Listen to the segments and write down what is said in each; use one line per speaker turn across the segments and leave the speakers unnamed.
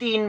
3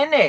NA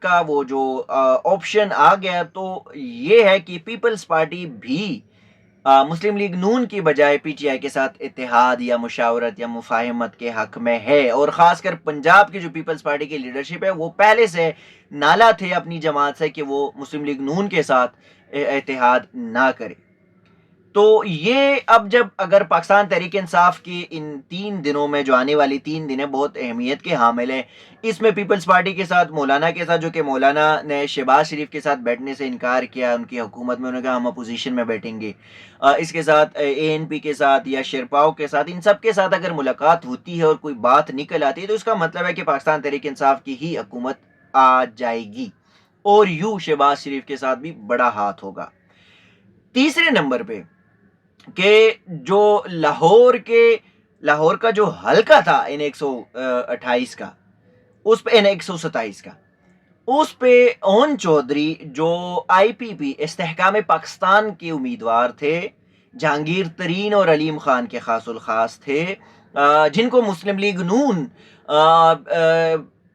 کا وہ جو آپشن آ گیا تو یہ ہے کہ پیپلز پارٹی بھی مسلم لیگ نون کی بجائے پی ٹی آئی کے ساتھ اتحاد یا مشاورت یا مفاہمت کے حق میں ہے، اور خاص کر پنجاب کی جو پیپلز پارٹی کی لیڈرشپ ہے وہ پہلے سے نالا تھے اپنی جماعت سے کہ وہ مسلم لیگ نون کے ساتھ اتحاد نہ کرے۔ تو یہ اب جب اگر پاکستان تحریک انصاف کی ان 3 دنوں میں جو آنے والی 3 دن بہت اہمیت کے حامل ہیں، اس میں پیپلز پارٹی کے ساتھ مولانا کے ساتھ، جو کہ مولانا نے شہباز شریف کے ساتھ بیٹھنے سے انکار کیا ان کی حکومت میں، انہوں نے کہا ہم اپوزیشن میں بیٹھیں گے، اس کے ساتھ اے این پی کے ساتھ یا شیرپاؤ کے ساتھ، ان سب کے ساتھ اگر ملاقات ہوتی ہے اور کوئی بات نکل آتی ہے تو اس کا مطلب ہے کہ پاکستان تحریک انصاف کی ہی حکومت آ جائے گی، اور یوں شہباز شریف کے ساتھ بھی بڑا ہاتھ ہوگا۔ تیسرے نمبر پہ کہ جو لاہور کا جو حلقہ تھا ان 128 کا، اس پہ ان 127 کا، اس پہ اون چودھری جو آئی پی پی استحکام پاکستان کے امیدوار تھے، جہانگیر ترین اور علیم خان کے خاص الخاص تھے، جن کو مسلم لیگ نون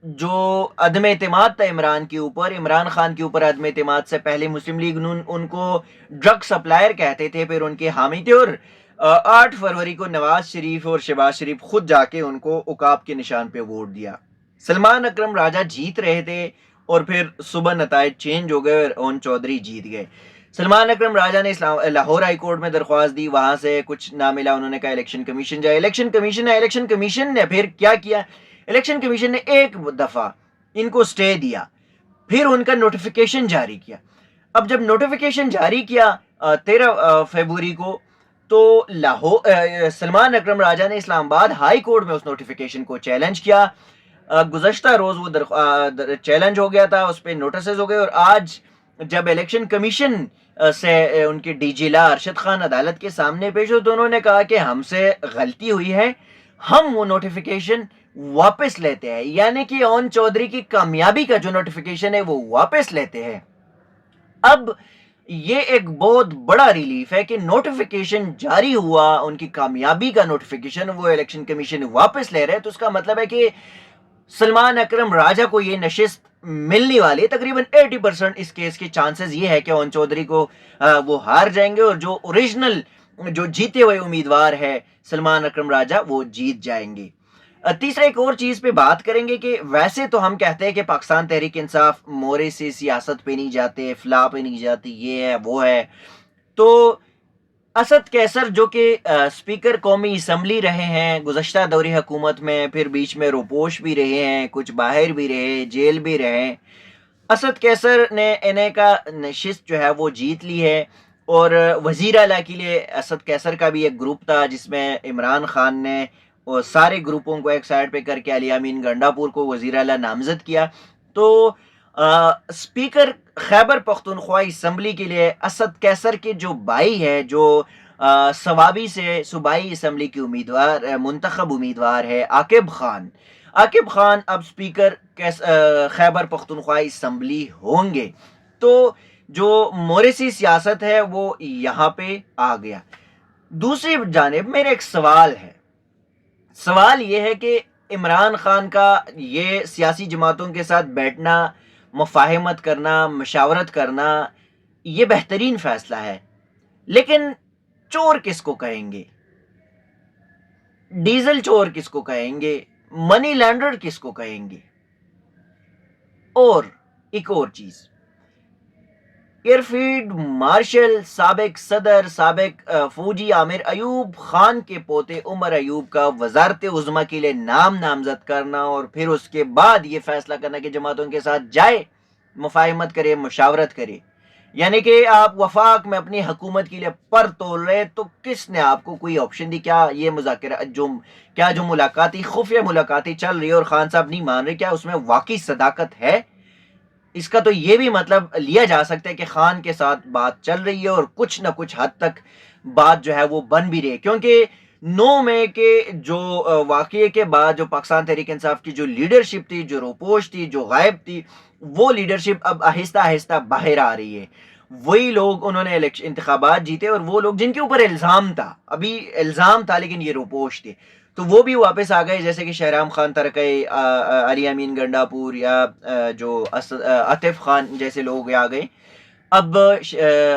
جو عدم اعتماد تھا عمران خان کے اوپر عدم اعتماد سے پہلے مسلم لیگ نون ان کو ڈرگ سپلائر کہتے تھے، پھر ان کے حامی تھے، اور 8 فروری کو نواز شریف اور شہباز شریف خود جا کے ان کو عقاب کے نشان پہ ووٹ دیا۔ سلمان اکرم راجہ جیت رہے تھے اور پھر صبح نتائج چینج ہو گئے اور اون چودھری جیت گئے۔ سلمان اکرم راجہ نے لاہور ہائی کورٹ میں درخواست دی، وہاں سے کچھ نہ ملا، انہوں نے کہا الیکشن کمیشن جائے، الیکشن کمیشن نے پھر کیا کیا؟ الیکشن کمیشن نے ایک دفعہ ان کو سٹے دیا، پھر ان کا نوٹیفیکیشن جاری کیا۔ اب جب نوٹیفیکیشن جاری کیا 13 فروری کو، تو سلمان اکرم راجہ نے اسلام آباد ہائی کورٹ میں اس نوٹیفیکیشن کو چیلنج کیا۔ گزشتہ روز وہ چیلنج ہو گیا تھا، اس پہ نوٹسز ہو گئے، اور آج جب الیکشن کمیشن سے ان کے ڈی جی لا ارشد خان عدالت کے سامنے پیش ہو تو انہوں نے کہا کہ ہم سے غلطی ہوئی ہے، ہم وہ نوٹیفیکیشن واپس لیتے ہیں، یعنی کہ اون چودھری کی کامیابی کا جو نوٹیفیکیشن ہے وہ واپس لیتے ہیں۔ اب یہ ایک بہت بڑا ریلیف ہے کہ نوٹیفیکیشن جاری ہوا، ان کی کامیابی کا نوٹیفیکیشن وہ الیکشن کمیشن واپس لے رہے، تو اس کا مطلب ہے کہ سلمان اکرم راجہ کو یہ نشست ملنے والی ہے۔ تقریباً 80% اس کیس کے چانسز یہ ہے کہ اون چودھری کو وہ ہار جائیں گے، اور جو اوریجنل جو جیتے ہوئے امیدوار ہے سلمان اکرم راجہ وہ جیت جائیں گے۔ تیسرا ایک اور چیز پہ بات کریں گے کہ ویسے تو ہم کہتے ہیں کہ پاکستان تحریک انصاف مورے سے سیاست پہ نہیں جاتے، فلاح پہ نہیں جاتی، یہ ہے وہ ہے، تو اسد کیسر جو کہ اسپیکر قومی اسمبلی رہے ہیں گزشتہ دوری حکومت میں، پھر بیچ میں روپوش بھی رہے ہیں، کچھ باہر بھی رہے، جیل بھی رہے، اسد کیسر نے انہیں کا نشست جو ہے وہ جیت لی ہے، اور وزیر اعلیٰ کے لیے اسد کیسر کا بھی ایک گروپ تھا جس میں عمران خان نے اور سارے گروپوں کو ایک سائڈ پہ کر کے علی امین گنڈاپور کو وزیر اعلیٰ نامزد کیا۔ تو اسپیکر خیبر پختونخوا اسمبلی کے لیے اسد کیسر کے جو بھائی ہے، جو سوابی سے صوبائی اسمبلی کے منتخب امیدوار ہے عاقب خان اب اسپیکر خیبر پختونخوا اسمبلی ہوں گے، تو جو موریسی سیاست ہے وہ یہاں پہ آ گیا۔ دوسری جانب میرا ایک سوال یہ ہے کہ عمران خان کا یہ سیاسی جماعتوں کے ساتھ بیٹھنا، مفاہمت کرنا، مشاورت کرنا، یہ بہترین فیصلہ ہے، لیکن چور کس کو کہیں گے؟ ڈیزل چور کس کو کہیں گے؟ منی لینڈر کس کو کہیں گے؟ اور ایک اور چیز، ایئرفیلڈ مارشل سابق صدر سابق فوجی عامر ایوب خان کے پوتے عمر ایوب کا وزارت عظمیٰ کے لیے نامزد کرنا، اور پھر اس کے بعد یہ فیصلہ کرنا کہ جماعتوں کے ساتھ جائے، مفاہمت کرے، مشاورت کرے، یعنی کہ آپ وفاق میں اپنی حکومت کے لیے پر تول رہے، تو کس نے آپ کو کوئی آپشن دی؟ کیا یہ مذاکرہ جو ملاقاتی خفیہ ملاقاتی چل رہی ہے اور خان صاحب نہیں مان رہے، کیا اس میں واقعی صداقت ہے؟ اس کا تو یہ بھی مطلب لیا جا سکتا ہے کہ خان کے ساتھ بات چل رہی ہے اور کچھ نہ کچھ حد تک بات جو ہے وہ بن بھی رہی ہے، کیونکہ 9 مئی کے جو واقعے کے بعد جو پاکستان تحریک انصاف کی جو لیڈرشپ تھی، جو روپوش تھی، جو غائب تھی، وہ لیڈرشپ اب آہستہ آہستہ باہر آ رہی ہے۔ وہی لوگ انہوں نے انتخابات جیتے، اور وہ لوگ جن کے اوپر الزام تھا لیکن یہ روپوش تھے، تو وہ بھی واپس آ گئے، جیسے کہ شہرام خان ترکئی، علی امین گنڈاپور، یا جو عاطف خان جیسے لوگ آ گئے۔ اب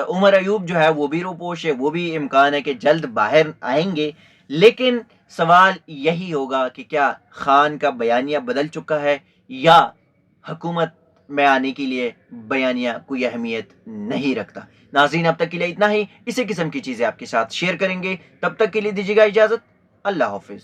عمر ایوب جو ہے وہ بھی روپوش ہے، وہ بھی امکان ہے کہ جلد باہر آئیں گے، لیکن سوال یہی ہوگا کہ کیا خان کا بیانیہ بدل چکا ہے یا حکومت میں آنے کے لیے بیانیہ کوئی اہمیت نہیں رکھتا۔ ناظرین اب تک کے لیے اتنا ہی، اسی قسم کی چیزیں آپ کے ساتھ شیئر کریں گے، تب تک کے لیے دیجیے گا اجازت، اللہ حافظ۔